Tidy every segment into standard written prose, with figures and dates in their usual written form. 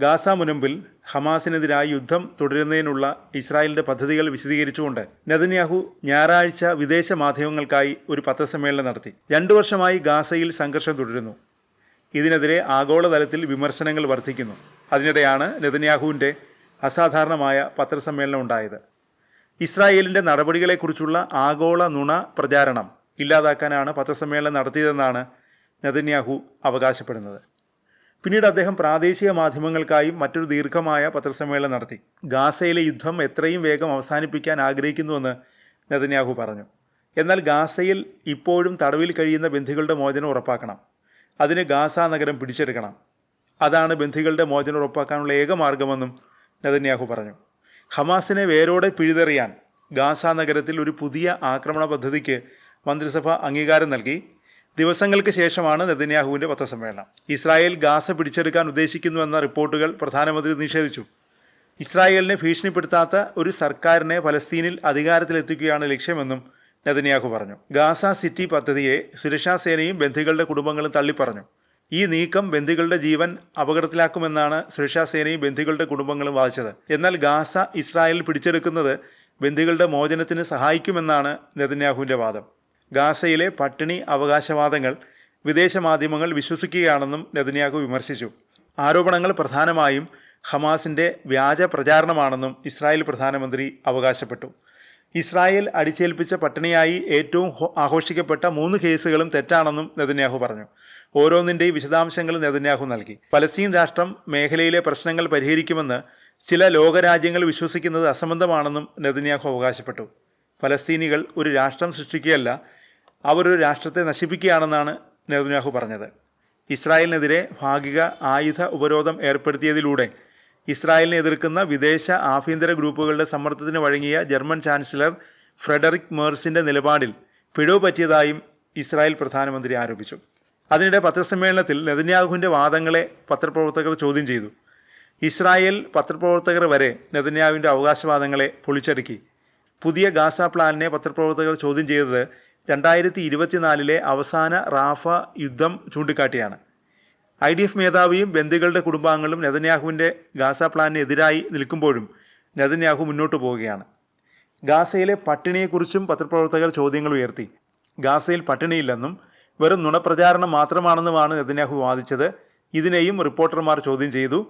Gaza മുനമ്പിൽ ഹമാസിനെതിരായി യുദ്ധം തുടരുന്നതിനുള്ള ഇസ്രായേലിന്റെ പദ്ധതികൾ വിശദീകരിച്ചുകൊണ്ട് നെതന്യാഹു ഞായറാഴ്ച വിദേശ മാധ്യമങ്ങൾക്കായി ഒരു പത്രസമ്മേളനം നടത്തി. 2 വർഷമായി ഗാസയിൽ സംഘർഷം തുടരുന്നു. ഇതിനെതിരെ ആഗോളതലത്തിൽ വിമർശനങ്ങൾ വർദ്ധിക്കുന്നു. അതിനിടെയാണ് നെതന്യാഹുവിൻ്റെ അസാധാരണമായ പത്രസമ്മേളനം ഉണ്ടായത്. ഇസ്രായേലിൻ്റെ നടപടികളെക്കുറിച്ചുള്ള ആഗോള നുണ പ്രചാരണം ഇല്ലാതാക്കാനാണ് പത്രസമ്മേളനം നടത്തിയതെന്നാണ് നെതന്യാഹു അവകാശപ്പെടുന്നത്. പിന്നീട് അദ്ദേഹം പ്രാദേശിക മാധ്യമങ്ങൾക്കായും മറ്റൊരു ദീർഘമായ പത്രസമ്മേളനം നടത്തി. ഗാസയിലെ യുദ്ധം എത്രയും വേഗം അവസാനിപ്പിക്കാൻ ആഗ്രഹിക്കുന്നുവെന്ന് നെതന്യാഹു പറഞ്ഞു. എന്നാൽ ഗാസയിൽ ഇപ്പോഴും തടവിൽ കഴിയുന്ന ബന്ദികളുടെ മോചനം ഉറപ്പാക്കണം. അതിന് ഗാസ നഗരം പിടിച്ചെടുക്കണം. അതാണ് ബന്ദികളുടെ മോചനം ഉറപ്പാക്കാനുള്ള ഏക മാർഗമെന്നും നെതന്യാഹു പറഞ്ഞു. ഹമാസിനെ വേരോടെ പിഴുതെറിയാൻ ഗാസ നഗരത്തിൽ ഒരു പുതിയ ആക്രമണ പദ്ധതിക്ക് മന്ത്രിസഭ അംഗീകാരം നൽകി. ദിവസങ്ങൾക്ക് ശേഷമാണ് നെതന്യാഹുവിൻ്റെ പത്രസമ്മേളനം. ഇസ്രായേൽ ഗാസ പിടിച്ചെടുക്കാൻ ഉദ്ദേശിക്കുന്നുവെന്ന റിപ്പോർട്ടുകൾ പ്രധാനമന്ത്രി നിഷേധിച്ചു. ഇസ്രായേലിനെ ഭീഷണിപ്പെടുത്താത്ത ഒരു സർക്കാരിനെ പലസ്തീനിൽ അധികാരത്തിലെത്തിക്കുകയാണ് ലക്ഷ്യമെന്നും നെതന്യാഹു പറഞ്ഞു. ഗാസ സിറ്റി പദ്ധതിയെ സുരക്ഷാ സേനയും ബന്ദികളുടെ കുടുംബങ്ങളും തള്ളിപ്പറഞ്ഞു. ഈ നീക്കം ബന്ദികളുടെ ജീവൻ അപകടത്തിലാക്കുമെന്നാണ് സുരക്ഷാ സേനയും ബന്ദികളുടെ കുടുംബങ്ങളും വാദിച്ചത്. എന്നാൽ ഗാസ ഇസ്രായേൽ പിടിച്ചെടുക്കുന്നത് ബന്ദികളുടെ മോചനത്തിന് സഹായിക്കുമെന്നാണ് നെതന്യാഹുവിൻ്റെ വാദം. ഗാസയിലെ പട്ടിണി അവകാശവാദങ്ങൾ വിദേശ മാധ്യമങ്ങൾ വിശ്വസിക്കുകയാണെന്നും നെതന്യാഹു വിമർശിച്ചു. ആരോപണങ്ങൾ പ്രധാനമായും ഹമാസിൻ്റെ വ്യാജ പ്രചാരണമാണെന്നും ഇസ്രായേൽ പ്രധാനമന്ത്രി അവകാശപ്പെട്ടു. ഇസ്രായേൽ അടിച്ചേൽപ്പിച്ച പട്ടിണിയായി ഏറ്റവും ആഘോഷിക്കപ്പെട്ട 3 കേസുകളും തെറ്റാണെന്നും നെതന്യാഹു പറഞ്ഞു. ഓരോന്നിൻ്റെയും വിശദാംശങ്ങൾ നെതന്യാഹു നൽകി. പലസ്തീൻ രാഷ്ട്രം മേഖലയിലെ പ്രശ്നങ്ങൾ പരിഹരിക്കുമെന്ന് ചില ലോകരാജ്യങ്ങൾ വിശ്വസിക്കുന്നത് അസംബന്ധമാണെന്നും നെതന്യാഹു അവകാശപ്പെട്ടു. പലസ്തീനികൾ ഒരു രാഷ്ട്രം സൃഷ്ടിക്കുകയല്ല, അവരൊരു രാഷ്ട്രത്തെ നശിപ്പിക്കുകയാണെന്നാണ് നെതന്യാഹു പറഞ്ഞത്. ഇസ്രായേലിനെതിരെ ഭാഗിക ആയുധ ഉപരോധം ഏർപ്പെടുത്തിയതിലൂടെ ഇസ്രായേലിനെ എതിർക്കുന്ന വിദേശ ആഭ്യന്തര ഗ്രൂപ്പുകളുടെ സമ്മർദ്ദത്തിന് വഴങ്ങിയ ജർമ്മൻ ചാൻസലർ ഫ്രെഡറിക് മേഴ്സിൻ്റെ നിലപാടിൽ പിഴവ് പറ്റിയതായും ഇസ്രായേൽ പ്രധാനമന്ത്രി ആരോപിച്ചു. അതിനിടെ പത്രസമ്മേളനത്തിൽ നെതന്യാഹുവിൻ്റെ വാദങ്ങളെ പത്രപ്രവർത്തകർ ചോദ്യം ചെയ്തു. ഇസ്രായേൽ പത്രപ്രവർത്തകർ വരെ നെതന്യാഹുവിൻ്റെ അവകാശവാദങ്ങളെ പൊളിച്ചടുക്കി. പുതിയ ഗാസ പ്ലാനിനെ പത്രപ്രവർത്തകർ ചോദ്യം ചെയ്തത് 2024 അവസാന റാഫ യുദ്ധം ചൂണ്ടിക്കാട്ടിയാണ്. IDF മേധാവിയും ബന്ദികളുടെ കുടുംബാംഗങ്ങളും നെതന്യാഹുവിൻ്റെ ഗാസ പ്ലാനിന് എതിരായി നിൽക്കുമ്പോഴും നെതന്യാഹു മുന്നോട്ട് പോവുകയാണ്. ഗാസയിലെ പട്ടിണിയെക്കുറിച്ചും പത്രപ്രവർത്തകർ ചോദ്യങ്ങൾ ഉയർത്തി. ഗാസയിൽ പട്ടിണിയില്ലെന്നും വെറും നുണപ്രചാരണം മാത്രമാണെന്നുമാണ് നെതന്യാഹു വാദിച്ചത്. ഇതിനെയും റിപ്പോർട്ടർമാർ ചോദ്യം ചെയ്തു.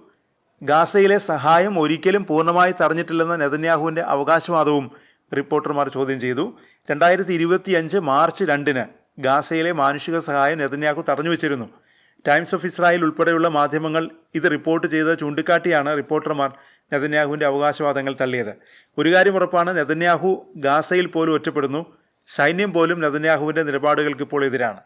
ഗാസയിലെ സഹായം ഒരിക്കലും പൂർണ്ണമായി തടഞ്ഞിട്ടില്ലെന്ന നെതന്യാഹുവിൻ്റെ അവകാശവാദവും റിപ്പോർട്ടർമാർ ചോദ്യം ചെയ്തു. 2025 മാർച്ച് 2 ഗാസയിലെ മാനുഷിക സഹായം നെതന്യാഹു തടഞ്ഞു വെച്ചിരുന്നു. ടൈംസ് ഓഫ് ഇസ്രായേൽ ഉൾപ്പെടെയുള്ള മാധ്യമങ്ങൾ ഇത് റിപ്പോർട്ട് ചെയ്ത് ചൂണ്ടിക്കാട്ടിയാണ് റിപ്പോർട്ടർമാർ നെതന്യാഹുവിൻ്റെ അവകാശവാദങ്ങൾ തള്ളിയത്. ഒരു കാര്യം ഉറപ്പാണ്, നെതന്യാഹു ഗാസയിൽ പോലും ഒറ്റപ്പെടുന്നു. സൈന്യം പോലും നെതന്യാഹുവിൻ്റെ നിലപാടുകൾക്ക് ഇപ്പോൾ എതിരാണ്.